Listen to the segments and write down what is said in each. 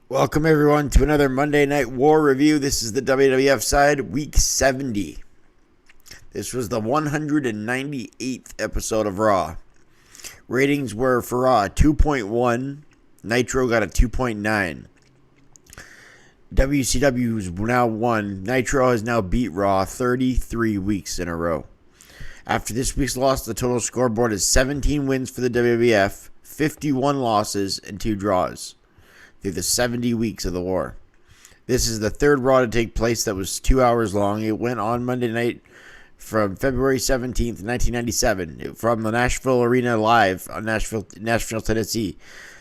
Welcome everyone to another Monday Night War review. This is the WWF side, week 70. This was the 198th episode of Raw. Ratings were for Raw 2.1, Nitro got a 2.9. WCW is now won. Nitro has now beat Raw 33 weeks in a row. After this week's loss, the total scoreboard is 17 wins for the WWF, 51 losses, and 2 draws through the 70 weeks of the war. This is the third Raw to take place that was 2 hours long. It went on Monday night from February 17th, 1997, from the Nashville Arena live on Nashville, Tennessee.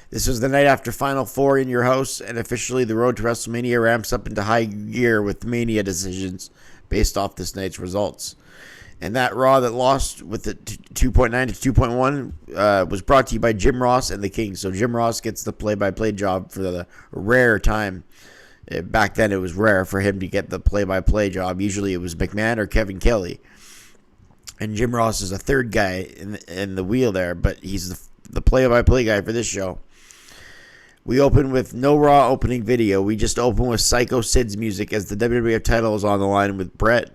This was the night after Final Four in your house, and officially the road to WrestleMania ramps up into high gear with Mania decisions based off this night's results. And that Raw that lost with the 2.9 to 2.1 was brought to you by Jim Ross and the King. So Jim Ross gets the play-by-play job for the rare time. Back then it was rare for him to get the play-by-play job. Usually it was McMahon or Kevin Kelly. And Jim Ross is a third guy in the wheel there, but he's the play-by-play guy for this show. We open with no Raw opening video. We just open with Psycho Sid's music as the WWF title is on the line with Bret.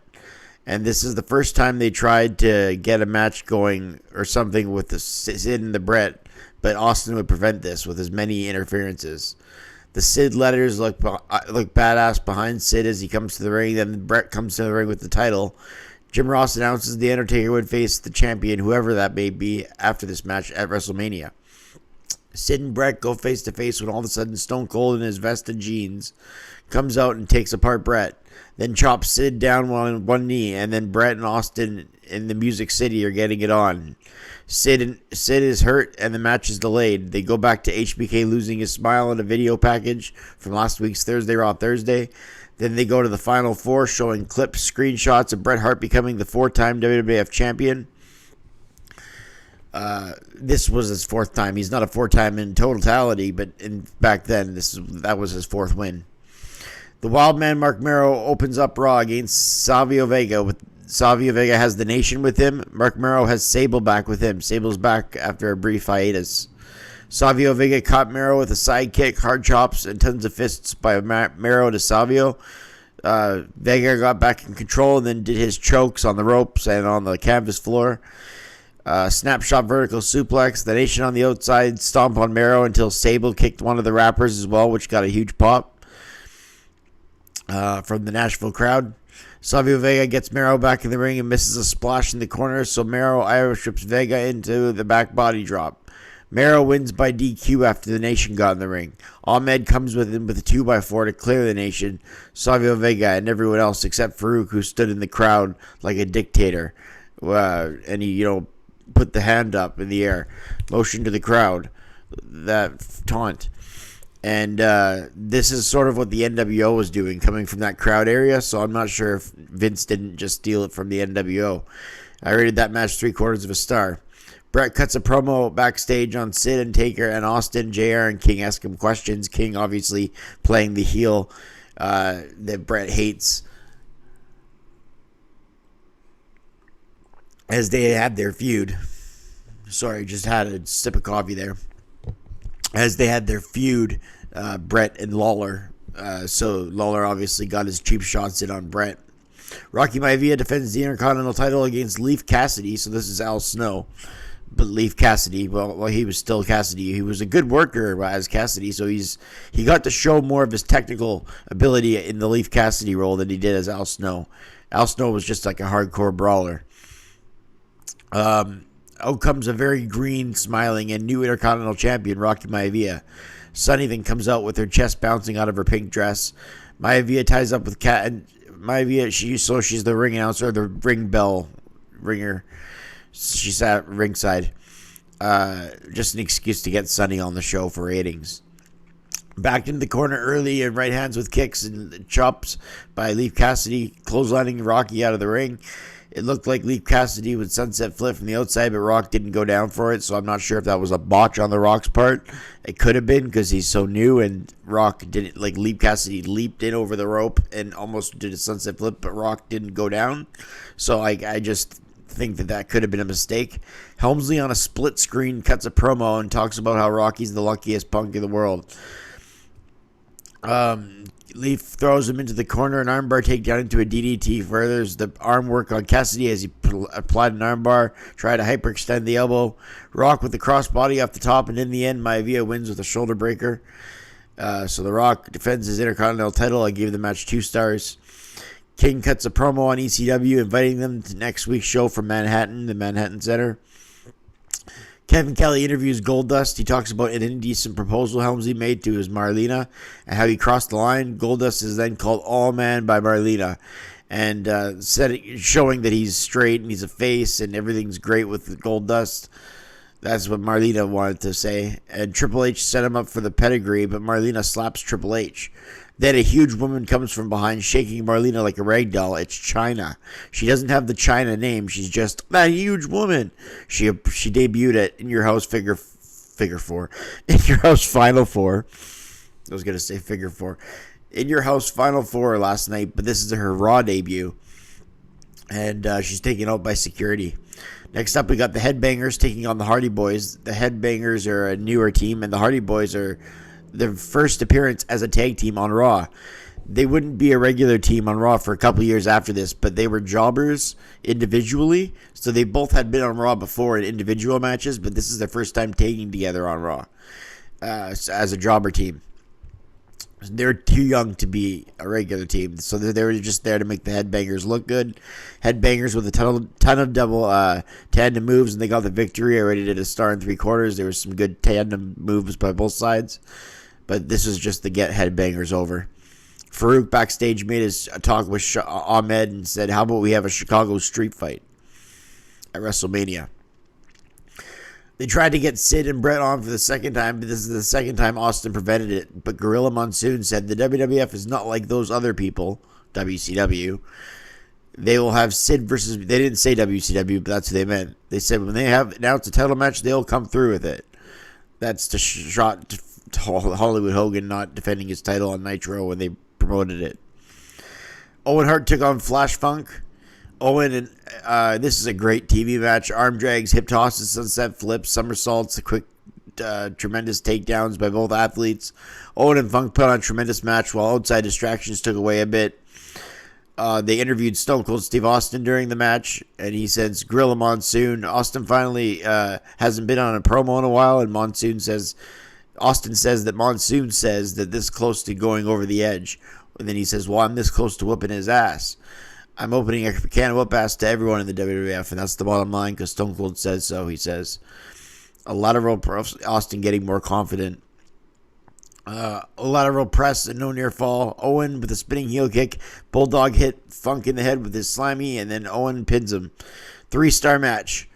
And this is the first time they tried to get a match going or something with the Sid and the Bret, but Austin would prevent this with his many interferences. The Sid letters look badass behind Sid as he comes to the ring. Then Bret comes to the ring with the title. Jim Ross announces The Undertaker would face the champion, whoever that may be, after this match at WrestleMania. Sid and Bret go face to face when all of a sudden Stone Cold in his vest and jeans comes out and takes apart Bret. Then chops Sid down on one knee, and then Bret and Austin in the Music City are getting it on. Sid is hurt, and the match is delayed. They go back to HBK losing his smile in a video package from last week's Thursday Raw Thursday. Then they go to the Final Four, showing clips, screenshots of Bret Hart becoming the 4-time WWF champion. This was his 4th time. He's not a 4-time in totality, but back then that was his 4th win. The Wild Man Mark Mero opens up Raw against Savio Vega. Savio Vega has the Nation with him. Mark Mero has Sable back with him. Sable's back after a brief hiatus. Savio Vega caught Mero with a side kick, hard chops, and tons of fists by Mero to Savio. Vega got back in control and then did his chokes on the ropes and on the canvas floor. Snapshot vertical suplex. The Nation on the outside stomp on Mero until Sable kicked one of the rappers as well, which got a huge pop from the Nashville crowd. Savio Vega gets Mero back in the ring and misses a splash in the corner, so Mero Irish whips Vega into the back body drop. Mero wins by DQ after the Nation got in the ring. Ahmed comes with him with a 2x4 to clear the Nation. Savio Vega and everyone else except Farouk, who stood in the crowd like a dictator. And he, put the hand up in the air, motion to the crowd, that taunt. And this is sort of what the NWO was doing, coming from that crowd area, so I'm not sure if Vince didn't just steal it from the NWO. I rated that match 3/4 of a star. Bret cuts a promo backstage on Sid and Taker and Austin. JR and King ask him questions. King obviously playing the heel that Bret hates. As they had their feud. Sorry, just had a sip of coffee there. As they had their feud, Bret and Lawler. So Lawler obviously got his cheap shots in on Bret. Rocky Maivia defends the Intercontinental title against Leif Cassidy. So this is Al Snow. But Leif Cassidy, well, he was still Cassidy. He was a good worker as Cassidy, so he got to show more of his technical ability in the Leif Cassidy role than he did as Al Snow. Al Snow was just like a hardcore brawler. Out comes a very green, smiling, and new Intercontinental Champion, Rocky Maivia. Sunny then comes out with her chest bouncing out of her pink dress. Maivia ties up with Kat, and Maivia, she's the ring announcer, the ring bell ringer. She sat ringside. Just an excuse to get Sunny on the show for ratings. Backed into the corner early and right hands with kicks and chops by Leif Cassidy, clotheslining Rocky out of the ring. It looked like Leif Cassidy would sunset flip from the outside, but Rock didn't go down for it, so I'm not sure if that was a botch on the Rock's part. It could have been because he's so new, and Rock didn't, like Leif Cassidy leaped in over the rope and almost did a sunset flip, but Rock didn't go down. So I just think that could have been a mistake. Helmsley on a split screen cuts a promo and talks about how Rocky's the luckiest punk in the world. Leaf throws him into the corner, an armbar takedown into a DDT. Furthers the arm work on Cassidy as he applied an armbar, tried to hyperextend the elbow. Rock with the crossbody off the top, and in the end, Maivia wins with a shoulder breaker. So The Rock defends his Intercontinental title. I gave the match 2 stars. King cuts a promo on ECW, inviting them to next week's show from Manhattan, the Manhattan Center. Kevin Kelly interviews Goldust. He talks about an indecent proposal Helmsley made to his Marlena and how he crossed the line. Goldust is then called All Man by Marlena, and showing that he's straight and he's a face and everything's great with Goldust. That's what Marlena wanted to say. And Triple H set him up for the pedigree, but Marlena slaps Triple H. Then a huge woman comes from behind, shaking Marlena like a rag doll. It's Chyna. She doesn't have the Chyna name. She's just that huge woman. She debuted at In Your House Figure 4. In Your House Final 4. I was going to say Figure 4. In Your House Final 4 last night, but this is her Raw debut. And she's taken out by security. Next up, we got the Headbangers taking on the Hardy Boys. The Headbangers are a newer team, and the Hardy Boys are their first appearance as a tag team on Raw. They wouldn't be a regular team on Raw for a couple years after this, but they were jobbers individually, so they both had been on Raw before in individual matches, but this is their first time tagging together on Raw as a jobber team. They're too young to be a regular team, so they were just there to make the Headbangers look good. Headbangers with a ton of double tandem moves, and they got the victory. I already did a star and 3/4. There was some good tandem moves by both sides, but this was just to get Headbangers over. Farouk backstage made his talk with Ahmed and said, "How about we have a Chicago street fight at WrestleMania?" They tried to get Sid and Bret on for the second time, but this is the second time Austin prevented it. But Gorilla Monsoon said the WWF is not like those other people, WCW. They will have Sid versus... They didn't say WCW, but that's what they meant. They said when they have announced a title match, they'll come through with it. That's the shot to Hollywood Hogan not defending his title on Nitro when they promoted it. Owen Hart took on Flash Funk. Owen, and this is a great TV match. Arm drags, hip tosses, sunset flips, somersaults, quick, tremendous takedowns by both athletes. Owen and Funk put on a tremendous match while outside distractions took away a bit. They interviewed Stone Cold Steve Austin during the match, and he says, Gorilla Monsoon. Austin finally hasn't been on a promo in a while, and Austin says that Monsoon says that this close to going over the edge. And then he says, well, I'm this close to whooping his ass. I'm opening a can of whoop ass to everyone in the WWF, and that's the bottom line because Stone Cold says so, he says. A lot of real Austin getting more confident. A lot of real press and no near fall. Owen with a spinning heel kick. Bulldog hit Funk in the head with his slimy, and then Owen pins him. 3-star match.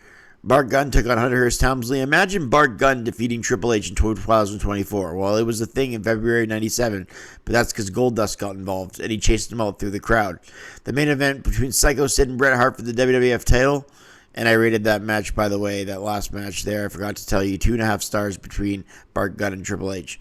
Bart Gunn took on Hunter Hearst Helmsley. Imagine Bart Gunn defeating Triple H in 2024. Well, it was a thing in February 97, but that's because Goldust got involved, and he chased him out through the crowd. The main event between Psycho Sid and Bret Hart for the WWF title, and I rated that match, by the way, that last match there. I forgot to tell you, 2.5 stars between Bart Gunn and Triple H.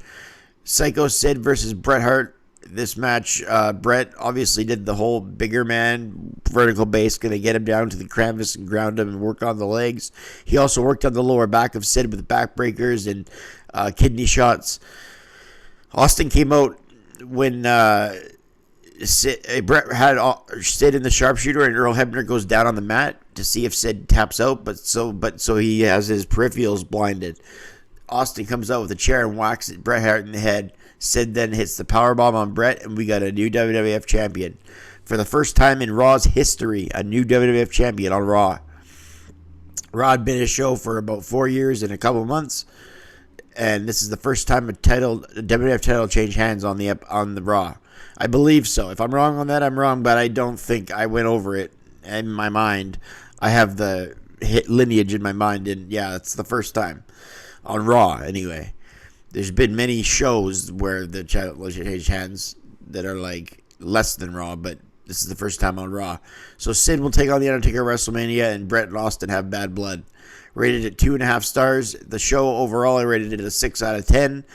Psycho Sid versus Bret Hart. This match, Bret obviously did the whole bigger man vertical base, going to get him down to the canvas and ground him and work on the legs. He also worked on the lower back of Sid with backbreakers and kidney shots. Austin came out when Bret had Sid in the sharpshooter, and Earl Hebner goes down on the mat to see if Sid taps out, but so he has his peripherals blinded. Austin comes out with a chair and whacks Bret Hart in the head. Sid then hits the powerbomb on Bret, and we got a new WWF champion. For the first time in Raw's history, a new WWF champion on Raw. Raw had been a show for about 4 years and a couple months, and this is the first time a WWF title changed hands on the Raw. I believe so. If I'm wrong on that, I'm wrong, but I don't think I went over it in my mind. I have the lineage in my mind, and yeah, it's the first time on Raw anyway. There's been many shows where the title change hands that are like less than Raw, but this is the first time on Raw. So Sid will take on The Undertaker at WrestleMania, and Bret and Austin have bad blood. Rated at 2.5 stars. The show overall, I rated it a 6 out of 10.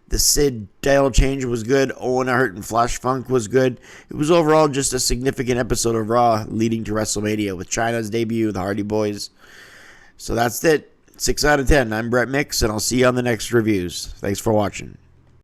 The Sid title change was good. Owen Hart and Flash Funk was good. It was overall just a significant episode of Raw leading to WrestleMania with Chyna's debut, the Hardy Boys. So that's it. 6 out of 10. I'm Brett Mix, and I'll see you on the next reviews. Thanks for watching.